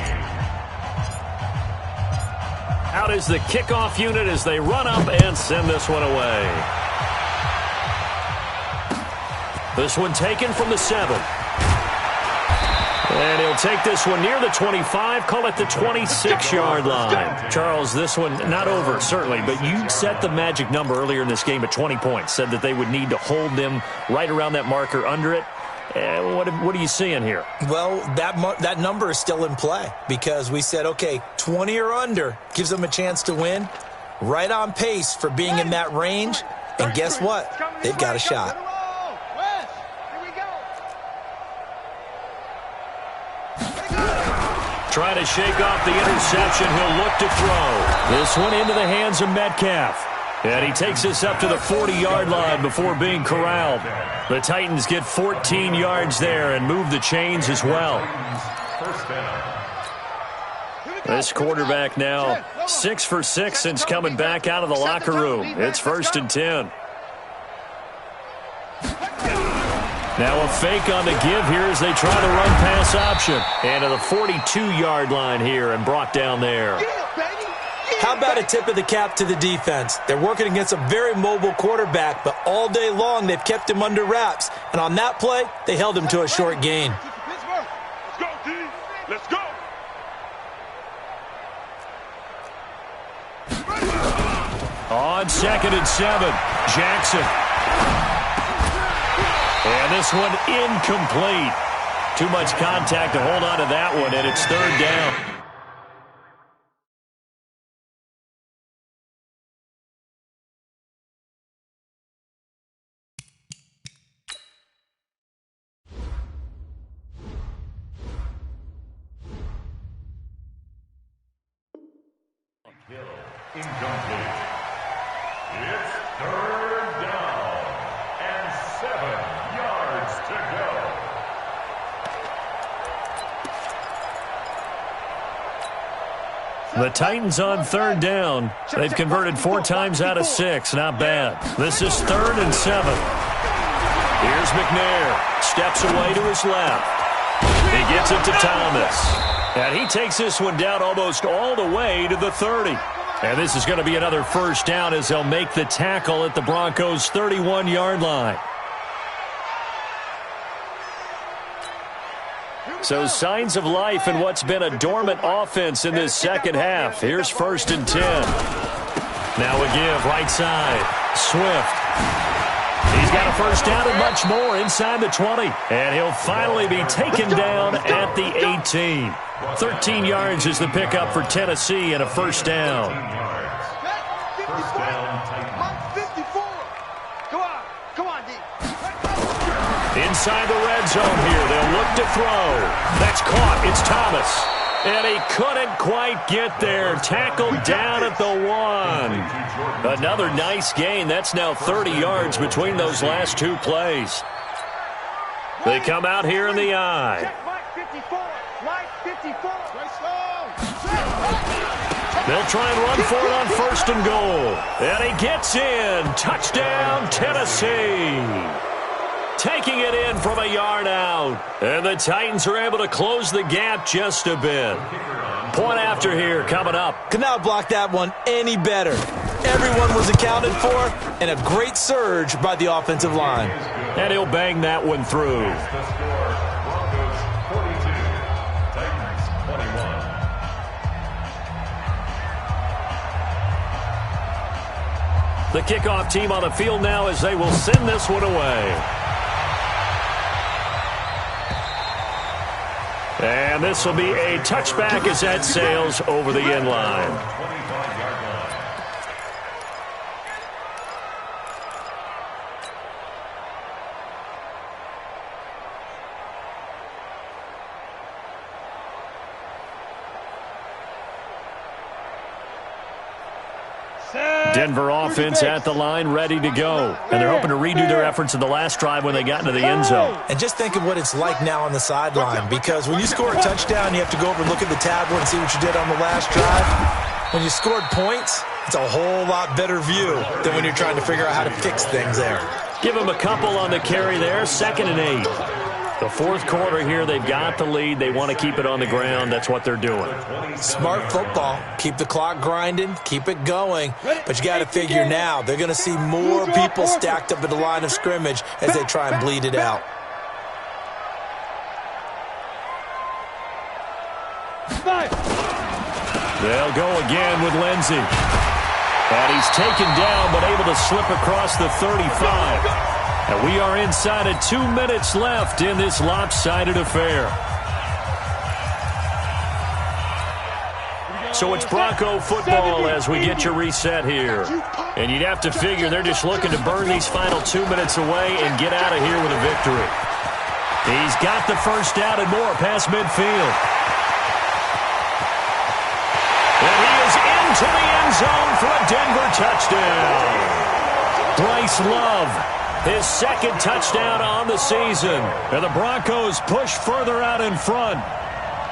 Out is the kickoff unit as they run up and send this one away. This one taken from the 7. And he'll take this one near the 25, call it the 26-yard line. Charles, this one not over, certainly, but you set the magic number earlier in this game at 20 points, said that they would need to hold them right around that marker under it. What are you seeing here? Well, that number is still in play because we said, okay, 20 or under gives them a chance to win. Right on pace for being in that range. And guess what? They've got a shot. Trying to shake off the interception. He'll look to throw. This one into the hands of Metcalf. And he takes this up to the 40-yard line before being corralled. The Titans get 14 yards there and move the chains as well. First down. This quarterback now 6 for 6 since coming back out of the locker room. It's 1st and 10. Now a fake on the give here as they try the run-pass option. And to the 42-yard line here and brought down there. How about a tip of the cap to the defense? They're working against a very mobile quarterback, but all day long they've kept him under wraps. And on that play, they held him to a short gain. Let's go, D. Let's go. On 2nd and 7, Jackson. And this one incomplete. Too much contact to hold on to that one, and it's 3rd down. Incomplete. It's 3rd down and 7 yards to go. The Titans on 3rd down. They've converted 4 times out of 6. Not bad. This is 3rd and 7. Here's McNair. Steps away to his left. He gets it to Thomas. And he takes this one down almost all the way to the 30. And this is going to be another 1st down as they'll make the tackle at the Broncos' 31-yard line. So signs of life in what's been a dormant offense in this second half. Here's 1st and 10. Now a give right side. Swift. He's got a 1st down and much more inside the 20. And he'll finally be taken down at the 18. 13 yards is the pickup for Tennessee and a 1st down. First down, Titans. 54. Come on, D. Inside the red zone here. They'll look to throw. That's caught. It's Thomas. And he couldn't quite get there. Tackled down at the 1. Another nice gain. That's now 30 yards between those last two plays. They come out here in the I. They'll try and run for it on 1st and goal. And he gets in. Touchdown, Tennessee. Taking it in from a yard out. And the Titans are able to close the gap just a bit. Point after here coming up. Could not block that one any better. Everyone was accounted for, and a great surge by the offensive line. And he'll bang that one through. The kickoff team on the field now as they will send this one away. And this will be a touchback as that sails over the end line. Denver offense at the line, ready to go. And they're hoping to redo their efforts in the last drive when they got into the end zone. And just think of what it's like now on the sideline, because when you score a touchdown, you have to go over and look at the tablet and see what you did on the last drive. When you scored points, it's a whole lot better view than when you're trying to figure out how to fix things there. Give them a couple on the carry there, 2nd and 8. The 4th quarter here, they've got the lead. They want to keep it on the ground. That's what they're doing. Smart football. Keep the clock grinding. Keep it going. But you got to figure now they're going to see more people stacked up at the line of scrimmage as they try and bleed it out. They'll go again with Lindsey. And he's taken down but able to slip across the 35. And we are inside of 2 minutes left in this lopsided affair. So it's Bronco football as we get your reset here. And you'd have to figure they're just looking to burn these final 2 minutes away and get out of here with a victory. He's got the first down and more past midfield. And he is into the end zone for a Denver touchdown. Bryce Love. His 2nd touchdown on the season. And the Broncos push further out in front.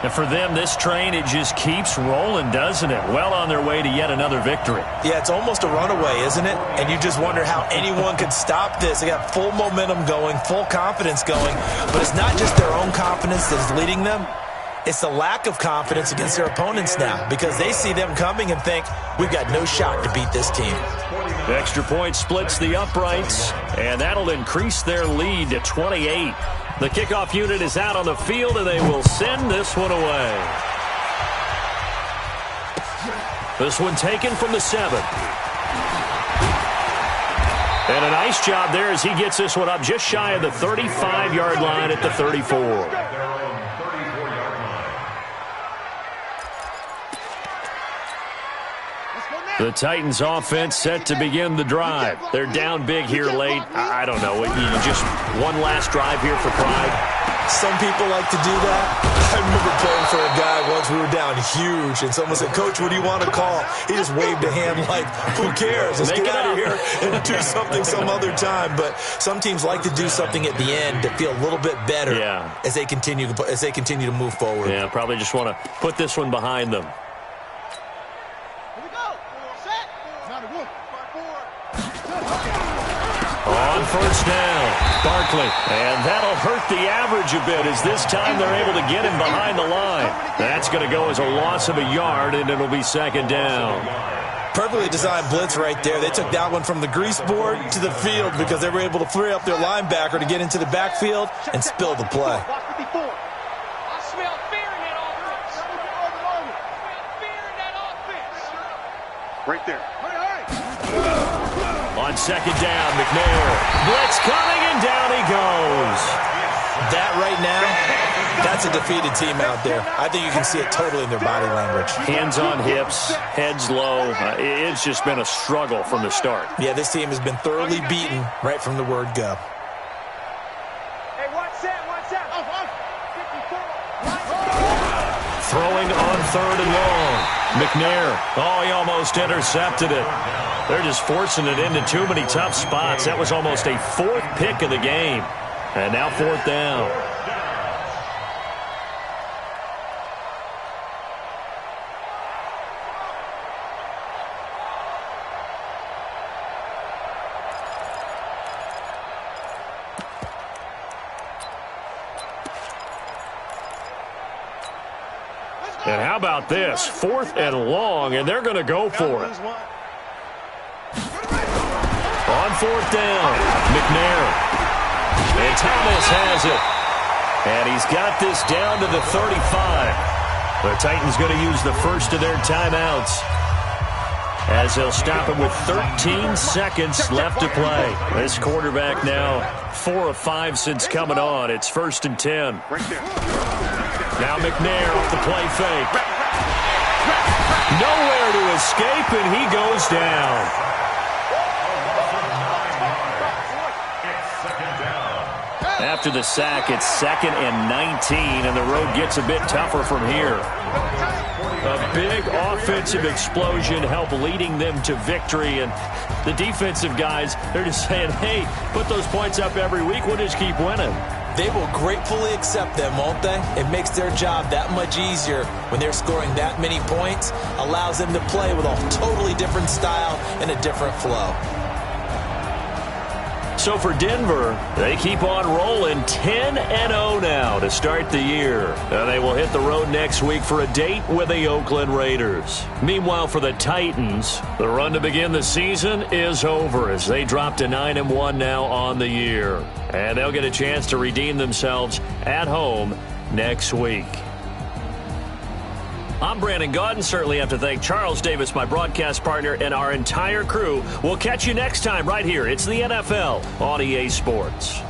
And for them, this train, it just keeps rolling, doesn't it? Well on their way to yet another victory. Yeah, it's almost a runaway, isn't it? And you just wonder how anyone could stop this. They got full momentum going, full confidence going. But it's not just their own confidence that's leading them. It's the lack of confidence against their opponents now, because they see them coming and think, we've got no shot to beat this team. The extra point splits the uprights, and that'll increase their lead to 28. The kickoff unit is out on the field, and they will send this one away. This one taken from the 7. And a nice job there as he gets this one up just shy of the 35-yard line at the 34. The Titans offense set to begin the drive. They're down big here late. I don't know. Just one last drive here for pride. Some people like to do that. I remember playing for a guy once. We were down huge, and someone said, Coach, what do you want to call? He just waved a hand like, who cares? Let's get out of here and do something some other time. But some teams like to do something at the end to feel a little bit better as they continue to move forward. Yeah, probably just want to put this one behind them. On first down, Barkley. And that'll hurt the average a bit as this time they're able to get him behind the line. That's going to go as a loss of a yard, and it'll be 2nd down. Perfectly designed blitz right there. They took that one from the grease board to the field because they were able to free up their linebacker to get into the backfield and spill the play. Right there. On 2nd down, McNair. Blitz coming, and down he goes. That right now, that's a defeated team out there. I think you can see it totally in their body language. Hands on hips, heads low. It's just been a struggle from the start. Yeah, this team has been thoroughly beaten right from the word go. Throwing on 3rd and long. McNair. Oh, he almost intercepted it. They're just forcing it into too many tough spots. That was almost a 4th pick of the game. And now 4th down. And how about this? 4th and long, and they're going to go for it. On 4th down, McNair. And Thomas has it. And he's got this down to the 35. The Titans going to use the first of their timeouts, as they'll stop him with 13 seconds left to play. This quarterback now 4 of 5 since coming on. It's 1st and 10. Now McNair off the play fake. Nowhere to escape, and he goes down. After the sack, it's 2nd and 19, and the road gets a bit tougher from here. A big offensive explosion helped leading them to victory, and the defensive guys, they're just saying, hey, put those points up every week, we'll just keep winning. They will gratefully accept them, won't they? It makes their job that much easier when they're scoring that many points, allows them to play with a totally different style and a different flow. So for Denver, they keep on rolling 10-0 now to start the year. And they will hit the road next week for a date with the Oakland Raiders. Meanwhile, for the Titans, the run to begin the season is over as they drop to 9-1 now on the year. And they'll get a chance to redeem themselves at home next week. I'm Brandon Gaudin. Certainly have to thank Charles Davis, my broadcast partner, and our entire crew. We'll catch you next time right here. It's the NFL on EA Sports.